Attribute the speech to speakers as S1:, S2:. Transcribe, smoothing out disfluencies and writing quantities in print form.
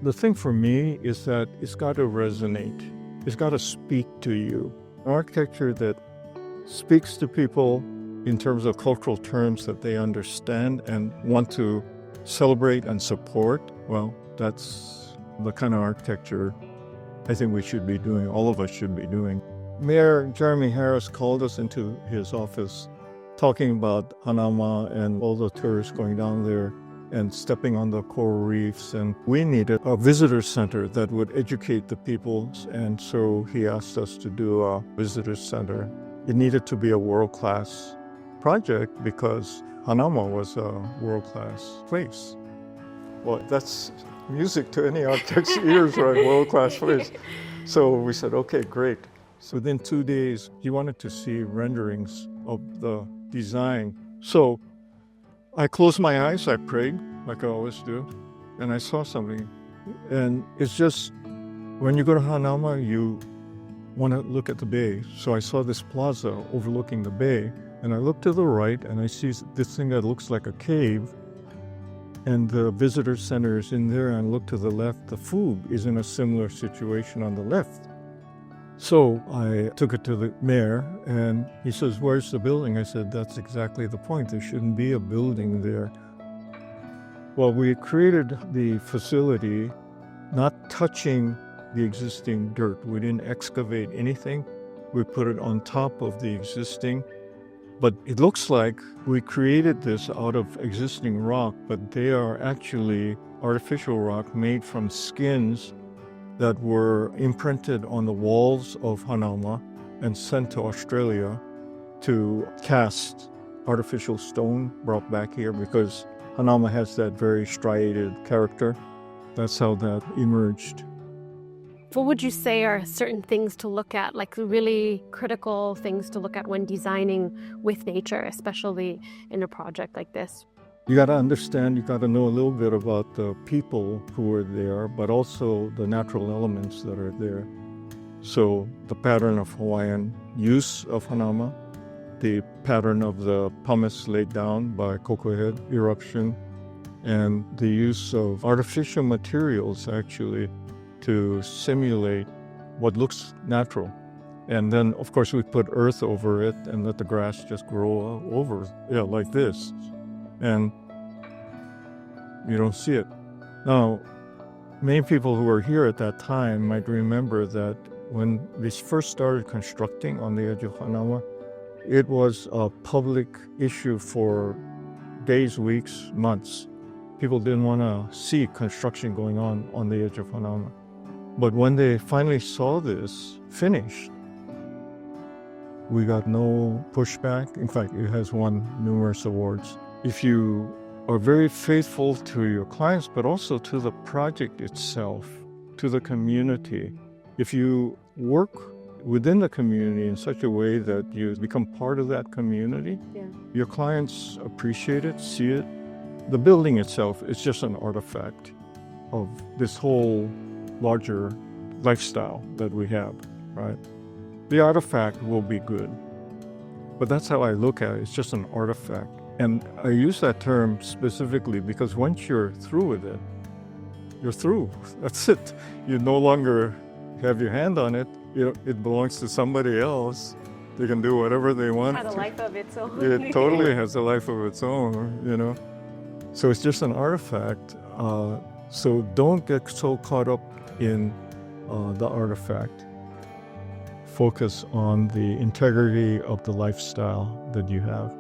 S1: The thing for me is that it's got to resonate. It's got to speak to you. Architecture that speaks to people in terms of cultural terms that they understand and want to celebrate and support, well, that's the kind of architecture I think we should be doing, all of us should be doing. Mayor Jeremy Harris called us into his office talking about Hanauma and all the tourists going down there and stepping on the coral reefs. And we needed a visitor center that would educate the people. And so he asked us to do a visitor center. It needed to be a world-class project because Hanauma was a world-class place. Well, that's music to any architect's ears, right? World-class place. So we said, okay, great. So within 2 days, he wanted to see renderings of the design. So I closed my eyes, I prayed, like I always do, and I saw something. And it's just, when you go to Hanauma, you want to look at the bay. So I saw this plaza overlooking the bay, and I look to the right, and I see this thing that looks like a cave, and the visitor center is in there, and I look to the left, the food is in a similar situation on the left. So I took it to the mayor, and he says, where's the building? I said, that's exactly the point. There shouldn't be a building there. Well, we created the facility not touching the existing dirt. We didn't excavate anything. We put it on top of the existing. But it looks like we created this out of existing rock, but they are actually artificial rock made from skins that were imprinted on the walls of Hanauma and sent to Australia to cast artificial stone brought back here because Hanauma has that very striated character. That's how that emerged.
S2: What would you say are certain things to look at, like really critical things to look at when designing with nature, especially in a project like this?
S1: You got to understand, you got to know a little bit about the people who are there, but also the natural elements that are there. So the pattern of Hawaiian use of Hanauma, the pattern of the pumice laid down by Koko Head eruption, and the use of artificial materials actually to simulate what looks natural. And then, of course, we put earth over it and let the grass just grow over, like this. And you don't see it. Now, many people who were here at that time might remember that when we first started constructing on the edge of Hanauma, it was a public issue for days, weeks, months. People didn't want to see construction going on the edge of Hanauma. But when they finally saw this finished, we got no pushback. In fact, it has won numerous awards. If you are very faithful to your clients, but also to the project itself, to the community, if you work within the community in such a way that you become part of that community, your clients appreciate it, see it. The building itself is just an artifact of this whole larger lifestyle that we have, right? The artifact will be good, but that's how I look at it. It's just an artifact. And I use that term specifically because once you're through with it, you're through. That's it. You no longer have your hand on it. It belongs to somebody else. They can do whatever they want.
S2: It has a life of its own.
S1: It totally has a life of its own, So it's just an artifact. So don't get so caught up in the artifact. Focus on the integrity of the lifestyle that you have.